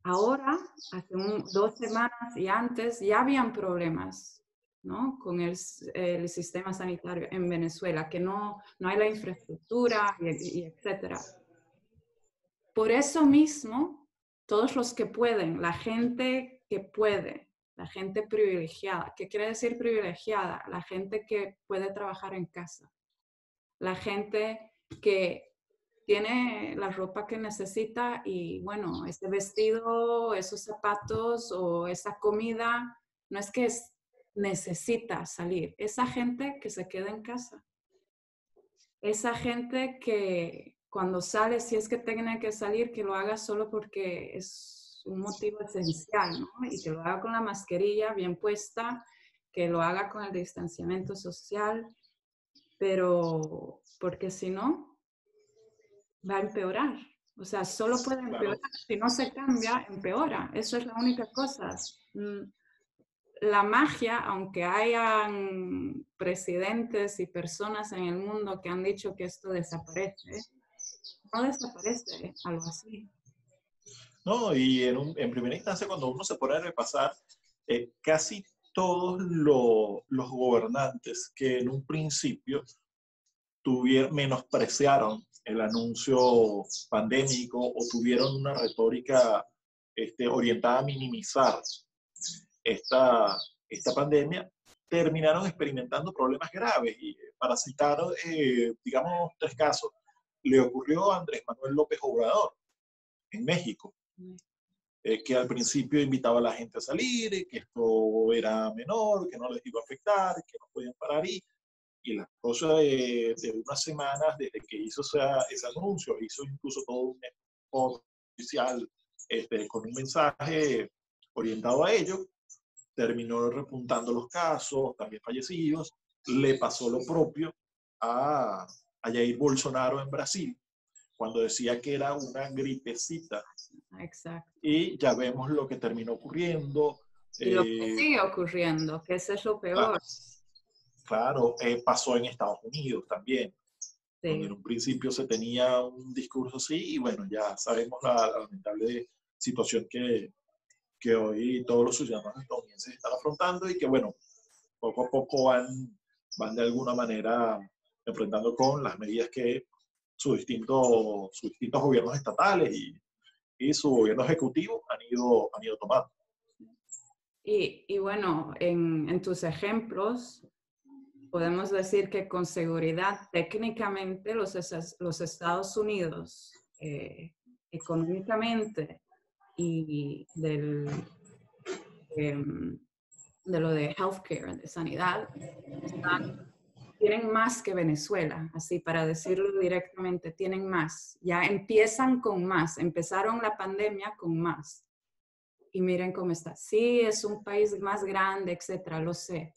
ahora, hace 2 semanas y antes, ya habían problemas, ¿no? Con el sistema sanitario en Venezuela, que no hay la infraestructura y etcétera. Por eso mismo, todos los que pueden, la gente que puede, la gente privilegiada, ¿qué quiere decir privilegiada? La gente que puede trabajar en casa, la gente que tiene la ropa que necesita y bueno, ese vestido, esos zapatos o esa comida, no es que necesita salir, esa gente que se queda en casa, esa gente que cuando sale, si es que tiene que salir, que lo haga solo porque es un motivo esencial, ¿no? Y que lo haga con la mascarilla bien puesta, que lo haga con el distanciamiento social, pero porque si no, va a empeorar. O sea, solo puede empeorar. Claro. Si no se cambia, empeora. Eso es la única cosa. La magia, aunque hayan presidentes y personas en el mundo que han dicho que esto desaparece, no desaparece algo así. No, y en primera instancia, cuando uno se pone a repasar, casi todos los gobernantes que en un principio menospreciaron el anuncio pandémico o tuvieron una retórica orientada a minimizar esta pandemia, terminaron experimentando problemas graves. Y para citar, digamos, 3 casos, le ocurrió a Andrés Manuel López Obrador en México, que al principio invitaba a la gente a salir, que esto era menor, que no les iba a afectar, que no podían parar, y la cosa de unas semanas desde que hizo ese anuncio, hizo incluso todo un spot oficial con un mensaje orientado a ello, terminó repuntando los casos, también fallecidos. Le pasó lo propio a Jair Bolsonaro en Brasil, cuando decía que era una gripecita. Exacto. Y ya vemos lo que terminó ocurriendo. Y lo que sigue ocurriendo, que eso es lo peor. Claro, pasó en Estados Unidos también, Sí. donde en un principio se tenía un discurso así, y bueno, ya sabemos la lamentable situación que hoy todos los ciudadanos estadounidenses están afrontando, y que bueno, poco a poco van de alguna manera enfrentando con las medidas que sus distintos gobiernos estatales y su gobierno ejecutivo han ido tomando. Y bueno, en tus ejemplos, podemos decir que con seguridad técnicamente los Estados Unidos económicamente y de lo de healthcare, de sanidad, tienen más que Venezuela, así para decirlo directamente, tienen más. Ya empiezan con más, empezaron la pandemia con más. Y miren cómo está. Sí, es un país más grande, etcétera, lo sé.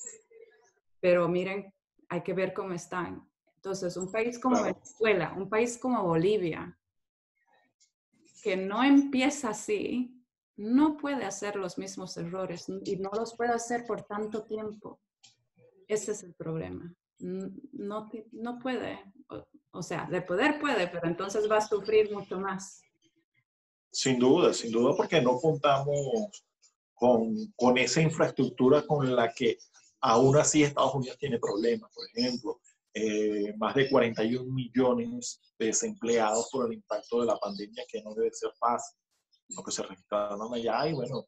Pero miren, hay que ver cómo están. Entonces, un país como Claro. Venezuela, un país como Bolivia, que no empieza así, no puede hacer los mismos errores y no los puede hacer por tanto tiempo. Ese es el problema. No, no puede. O sea, de poder puede, pero entonces va a sufrir mucho más. Sin duda, porque no contamos con esa infraestructura con la que aún así Estados Unidos tiene problemas. Por ejemplo, más de 41 millones de desempleados por el impacto de la pandemia, que no debe ser fácil, lo que se registraron allá, y bueno,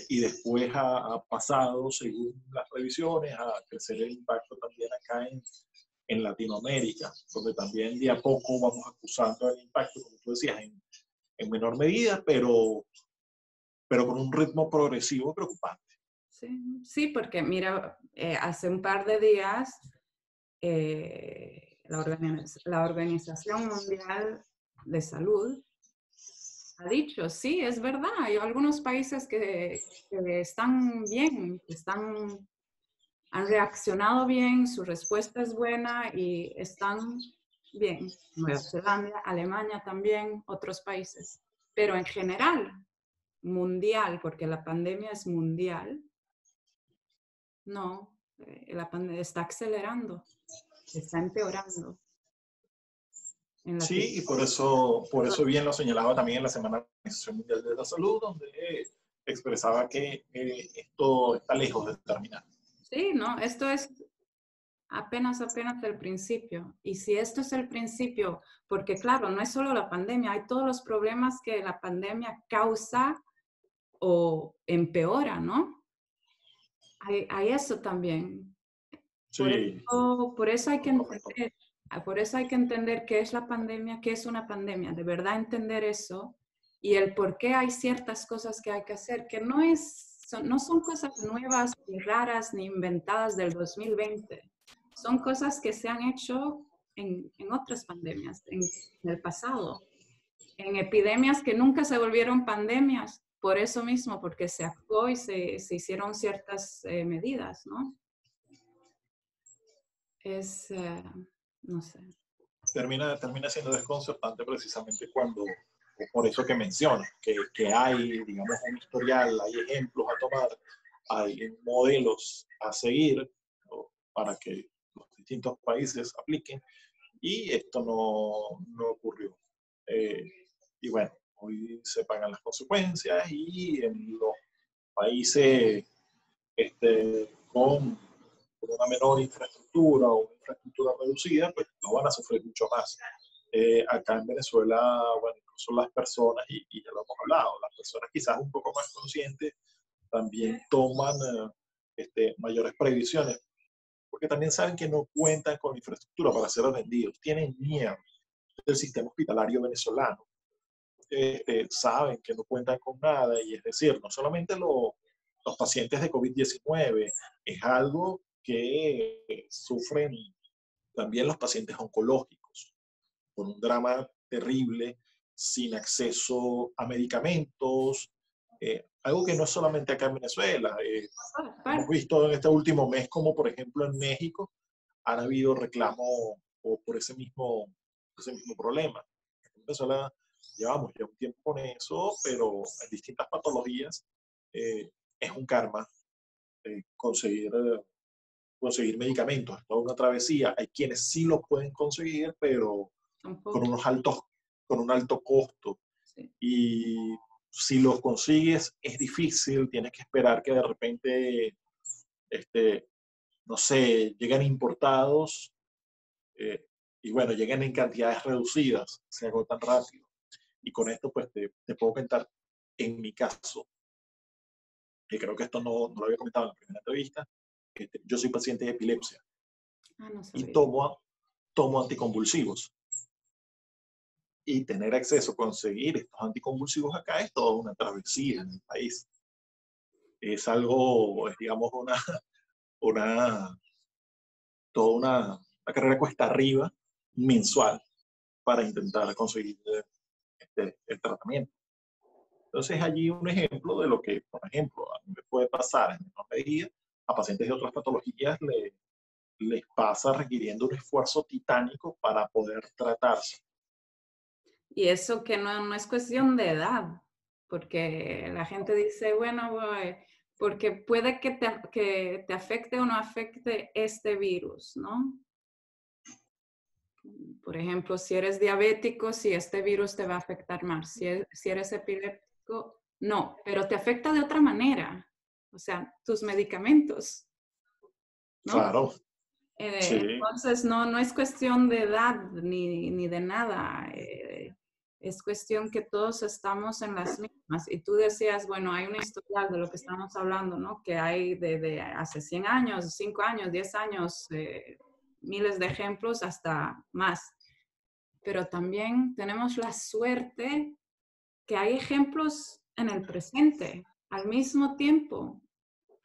y después ha pasado, según las previsiones, a crecer el impacto también acá en Latinoamérica, donde también de a poco vamos acusando el impacto, como tú decías, en menor medida, pero con un ritmo progresivo preocupante. Sí, sí, porque mira, hace un par de días la Organización Mundial de Salud ha dicho, sí, es verdad, hay algunos países que están bien, han reaccionado bien, su respuesta es buena y están bien. Nueva Zelanda, Alemania también, otros países. Pero en general, mundial, porque la pandemia es mundial, no, la pandemia está acelerando, está empeorando en Sí, y Latinoamérica. por eso bien lo señalaba también en la Semana de la Organización Mundial de la Salud, donde expresaba que esto está lejos de terminar. Sí, no, esto es apenas el principio. Y si esto es el principio, porque claro, no es solo la pandemia, hay todos los problemas que la pandemia causa o empeora, ¿no? Hay eso también. Sí, Por eso hay que correcto. entender, por eso hay que entender qué es la pandemia, qué es una pandemia, de verdad entender eso y el por qué hay ciertas cosas que hay que hacer, que no son cosas nuevas ni raras ni inventadas del 2020. Son cosas que se han hecho en otras pandemias, en el pasado, en epidemias que nunca se volvieron pandemias, por eso mismo, porque se actuó y se hicieron ciertas medidas, ¿no? Es, no sé. Termina siendo desconcertante precisamente cuando, por eso que mencionas, que hay, digamos, un historial, hay ejemplos a tomar, hay modelos a seguir, ¿no?, para que los distintos países apliquen, y esto no ocurrió. Eh, y bueno, hoy se pagan las consecuencias, y en los países con una menor infraestructura o una infraestructura reducida, pues no van a sufrir mucho más. Acá en Venezuela, bueno, incluso las personas, y ya lo hemos hablado, las personas quizás un poco más conscientes también toman mayores previsiones, porque también saben que no cuentan con infraestructura para ser atendidos, tienen miedo del sistema hospitalario venezolano, saben que no cuentan con nada, y es decir, no solamente los pacientes de COVID-19, es algo que sufren también los pacientes oncológicos, con un drama terrible, sin acceso a medicamentos, algo que no es solamente acá en Venezuela. Hemos visto en este último mes como, por ejemplo, en México han habido reclamos por ese mismo problema. En Venezuela llevamos ya un tiempo con eso, pero en distintas patologías es un karma conseguir medicamentos. Es toda una travesía. Hay quienes sí los pueden conseguir, pero con, Tampoco. unos altos, con un alto costo. Sí. Y si los consigues es difícil, tienes que esperar que de repente, no sé, lleguen importados, eh, y bueno, lleguen en cantidades reducidas, se agotan rápido. Y con esto, pues te puedo contar, en mi caso, que creo que esto no lo había comentado en la primera entrevista, yo soy paciente de epilepsia Ah, no y sabía. tomo anticonvulsivos. Y tener acceso, conseguir estos anticonvulsivos acá es toda una travesía en el país. Es algo, es, digamos, una, toda una carrera cuesta arriba mensual para intentar conseguir el tratamiento. Entonces, allí un ejemplo de lo que, por ejemplo, a mí me puede pasar en menor medida, a pacientes de otras patologías les pasa requiriendo un esfuerzo titánico para poder tratarse. Y eso que no es cuestión de edad, porque la gente dice, bueno, porque puede que te afecte o no afecte este virus, ¿no? Por ejemplo, si eres diabético, si este virus te va a afectar más. Si eres epiléptico, no, pero te afecta de otra manera. O sea, tus medicamentos, ¿no? Claro. Sí. Entonces, no es cuestión de edad ni de nada. Es cuestión que todos estamos en las mismas. Y tú decías, bueno, hay una historial de lo que estamos hablando, ¿no? Que hay de hace 100 años, 5 años, 10 años, miles de ejemplos hasta más. Pero también tenemos la suerte que hay ejemplos en el presente, al mismo tiempo.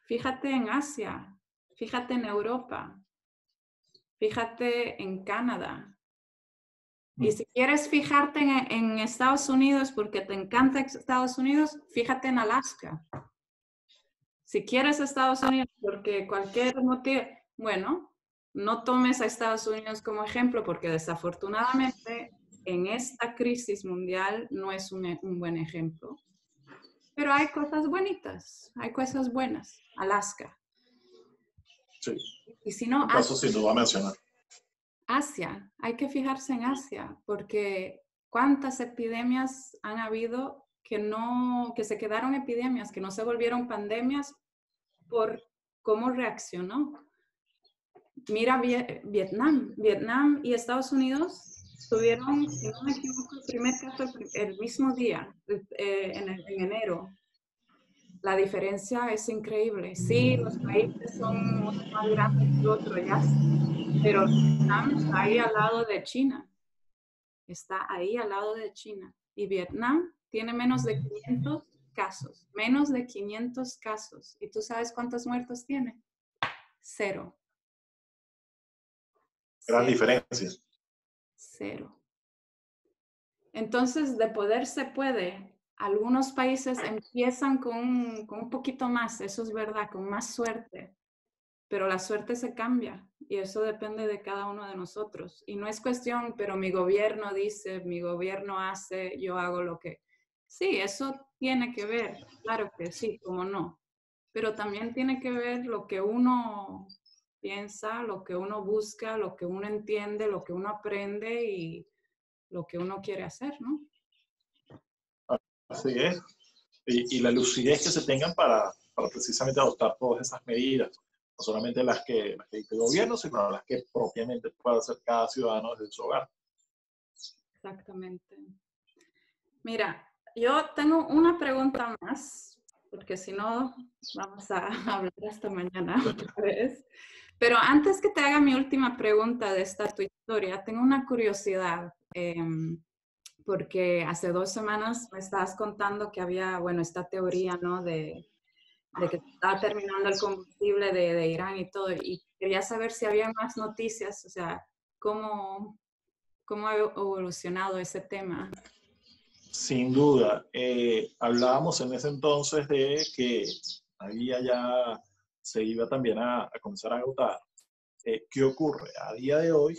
Fíjate en Asia, fíjate en Europa, fíjate en Canadá. Y si quieres fijarte en Estados Unidos porque te encanta Estados Unidos, fíjate en Alaska. Si quieres Estados Unidos porque cualquier motivo, bueno, no tomes a Estados Unidos como ejemplo porque desafortunadamente en esta crisis mundial no es un buen ejemplo. Pero hay cosas bonitas, hay cosas buenas. Alaska. Sí. Y si no, caso sí lo va a mencionar. Asia, hay que fijarse en Asia, porque cuántas epidemias han habido que se quedaron epidemias, que no se volvieron pandemias por cómo reaccionó. Mira Vietnam y Estados Unidos tuvieron, si no me equivoco, el primer caso el mismo día, en enero. La diferencia es increíble. Sí, los países son uno más grandes que otro, ya, pero Vietnam está ahí al lado de China. Está ahí al lado de China. Y Vietnam tiene menos de 500 casos. Menos de 500 casos. ¿Y tú sabes cuántos muertos tiene? 0. Gran diferencia. 0. Entonces, de poder se puede. Algunos países empiezan con un poquito más, eso es verdad, con más suerte. Pero la suerte se cambia y eso depende de cada uno de nosotros. Y no es cuestión, pero mi gobierno dice, mi gobierno hace, yo hago lo que... Sí, eso tiene que ver, claro que sí, cómo no. Pero también tiene que ver lo que uno piensa, lo que uno busca, lo que uno entiende, lo que uno aprende y lo que uno quiere hacer, ¿no? Así es. Y la lucidez que se tengan para precisamente adoptar todas esas medidas, no solamente las que dicta el gobierno, sino las que propiamente puede hacer cada ciudadano desde su hogar. Exactamente. Mira, yo tengo una pregunta más, porque si no, vamos a hablar hasta mañana otra vez. Pero antes que te haga mi última pregunta de esta tu historia, tengo una curiosidad, porque hace 2 semanas me estabas contando que había, bueno, esta teoría, ¿no? De que estaba terminando el combustible de Irán y todo, y quería saber si había más noticias, o sea, cómo ha evolucionado ese tema. Sin duda. Hablábamos en ese entonces de que había ya, se iba también a comenzar a agotar. ¿Qué ocurre? A día de hoy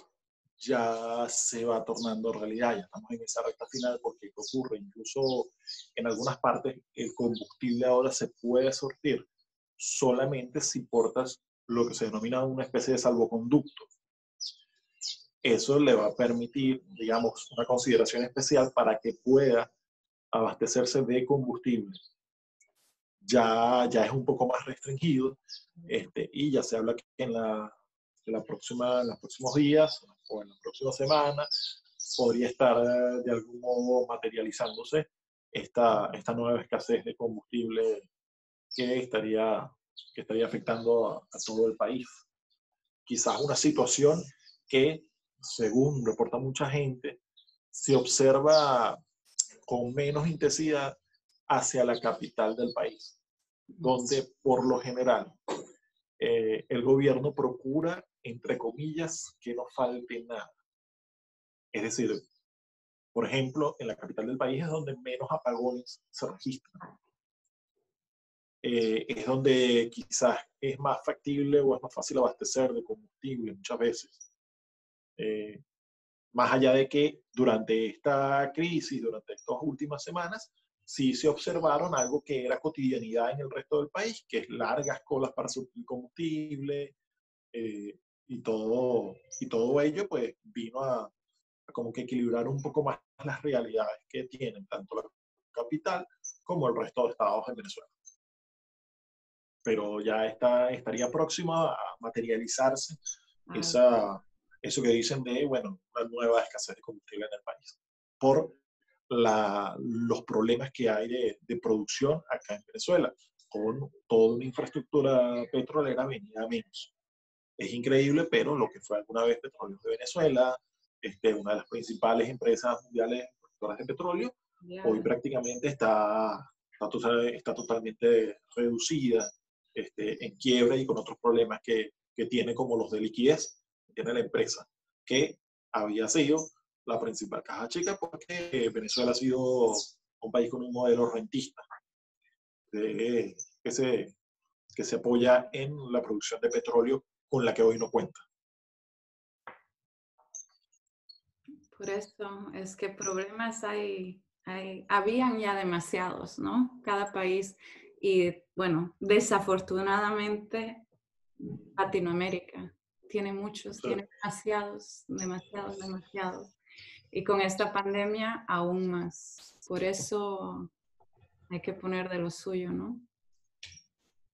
ya se va tornando realidad, ya estamos en esa recta final porque ¿qué ocurre? Incluso en algunas partes el combustible ahora se puede sortir solamente si portas lo que se denomina una especie de salvoconducto. Eso le va a permitir, digamos, una consideración especial para que pueda abastecerse de combustible. Ya es un poco más restringido y ya se habla que en los próximos días o en la próxima semana podría estar de algún modo materializándose esta nueva escasez de combustible que estaría afectando a todo el país. Quizás una situación que, según reporta mucha gente, se observa con menos intensidad hacia la capital del país, donde por lo general el gobierno procura, entre comillas, que no falte nada. Es decir, por ejemplo, en la capital del país es donde menos apagones se registran. es donde quizás es más factible o es más fácil abastecer de combustible muchas veces. Más allá de que durante esta crisis, durante estas últimas semanas, sí se observaron algo que era cotidianidad en el resto del país, que es largas colas para surtir combustible, y todo ello pues vino a como que equilibrar un poco más las realidades que tienen tanto la capital como el resto de estados en Venezuela. Pero ya estaría próxima a materializarse eso que dicen de, bueno, una nueva escasez de combustible en el país, por los problemas que hay de producción acá en Venezuela, con toda una infraestructura petrolera venida a menos. Es increíble, pero lo que fue alguna vez Petróleos de Venezuela, una de las principales empresas mundiales productoras de petróleo, hoy prácticamente está totalmente reducida, en quiebra y con otros problemas que tiene, como los de liquidez que tiene la empresa, que había sido la principal caja chica porque Venezuela ha sido un país con un modelo rentista que se apoya en la producción de petróleo con la que hoy no cuenta. Por eso es que problemas habían ya demasiados, ¿no? Cada país. Y bueno, desafortunadamente Latinoamérica tiene muchos, Sí. tiene demasiados. Y con esta pandemia aún más. Por eso hay que poner de lo suyo, ¿no?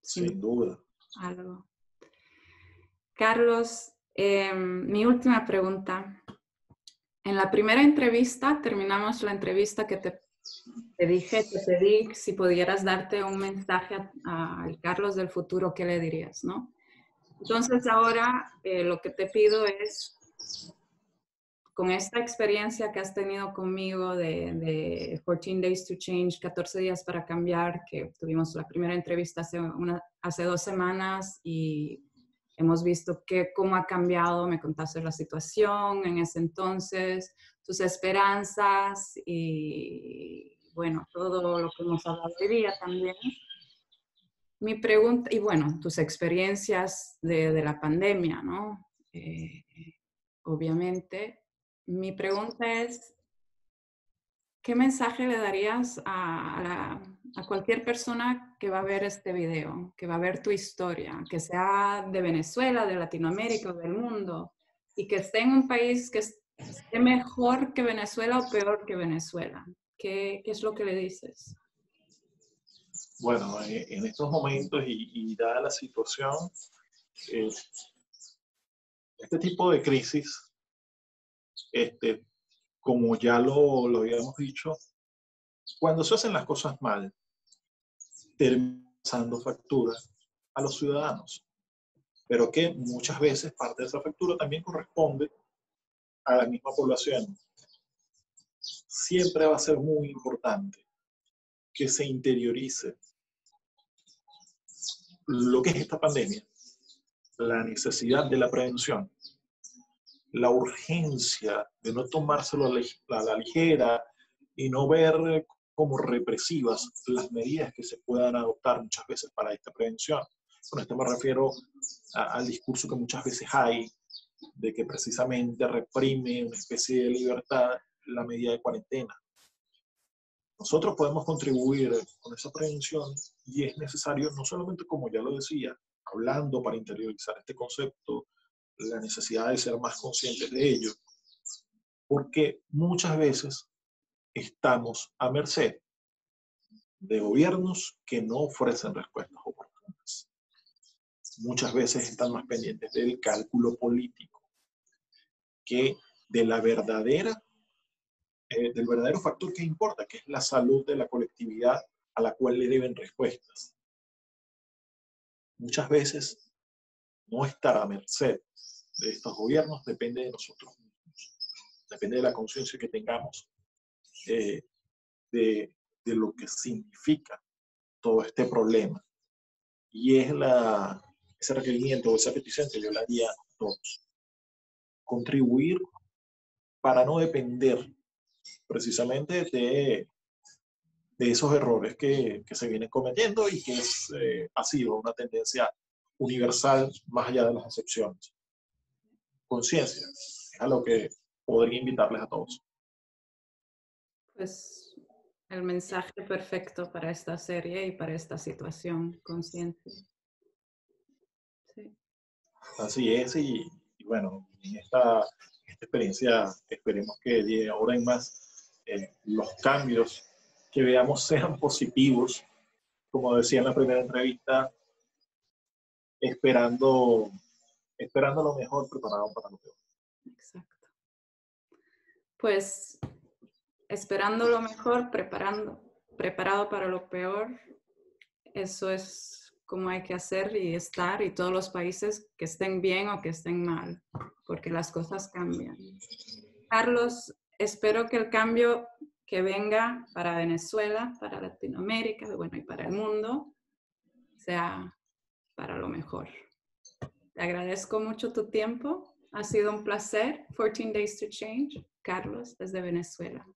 Sin duda. Algo. Carlos, mi última pregunta. En la primera entrevista, terminamos la entrevista que te dije, te pedí si pudieras darte un mensaje al Carlos del futuro, ¿qué le dirías, no? Entonces ahora lo que te pido es, con esta experiencia que has tenido conmigo de 14 Days to Change, 14 días para cambiar, que tuvimos la primera entrevista hace 2 semanas y hemos visto cómo ha cambiado, me contaste la situación en ese entonces, tus esperanzas y bueno, todo lo que hemos hablado hoy día también. Mi pregunta, y bueno, tus experiencias de la pandemia, ¿no? Obviamente. Mi pregunta es, ¿qué mensaje le darías a cualquier persona que va a ver este video, que va a ver tu historia, que sea de Venezuela, de Latinoamérica o del mundo, y que esté en un país que esté mejor que Venezuela o peor que Venezuela? ¿Qué es lo que le dices? Bueno, en estos momentos y dada la situación, este tipo de crisis, como ya lo habíamos dicho, cuando se hacen las cosas mal, terminan pasando factura a los ciudadanos, pero que muchas veces parte de esa factura también corresponde a la misma población. Siempre va a ser muy importante que se interiorice lo que es esta pandemia, la necesidad de la prevención, la urgencia de no tomárselo a la ligera y no ver como represivas las medidas que se puedan adoptar muchas veces para esta prevención. Con esto me refiero al discurso que muchas veces hay de que precisamente reprime una especie de libertad la medida de cuarentena. Nosotros podemos contribuir con esa prevención y es necesario, no solamente, como ya lo decía, hablando para interiorizar este concepto, la necesidad de ser más conscientes de ello, porque muchas veces estamos a merced de gobiernos que no ofrecen respuestas oportunas. Muchas veces están más pendientes del cálculo político que de la del verdadero factor que importa, que es la salud de la colectividad a la cual le deben respuestas. Muchas veces no estar a merced de estos gobiernos depende de nosotros mismos, depende de la conciencia que tengamos de lo que significa todo este problema. Y es ese requerimiento o esa petición que yo le haría a todos. Contribuir para no depender precisamente de esos errores que se vienen cometiendo y que ha sido una tendencia universal más allá de las excepciones. Conciencia, es a lo que podría invitarles a todos. Pues el mensaje perfecto para esta serie y para esta situación, conciencia. Sí. Así es, y bueno, en esta experiencia esperemos que de ahora en más los cambios que veamos sean positivos, como decía en la primera entrevista, esperando lo mejor, preparado para lo peor. Exacto. Pues esperando lo mejor, preparado para lo peor, eso es como hay que hacer y estar, y todos los países que estén bien o que estén mal, porque las cosas cambian. Carlos, espero que el cambio que venga para Venezuela, para Latinoamérica, bueno, y para el mundo, sea para lo mejor. Te agradezco mucho tu tiempo. Ha sido un placer. 14 Days to Change. Carlos, desde Venezuela.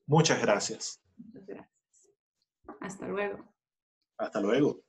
Muchas gracias. Muchas gracias. Hasta luego. Hasta luego.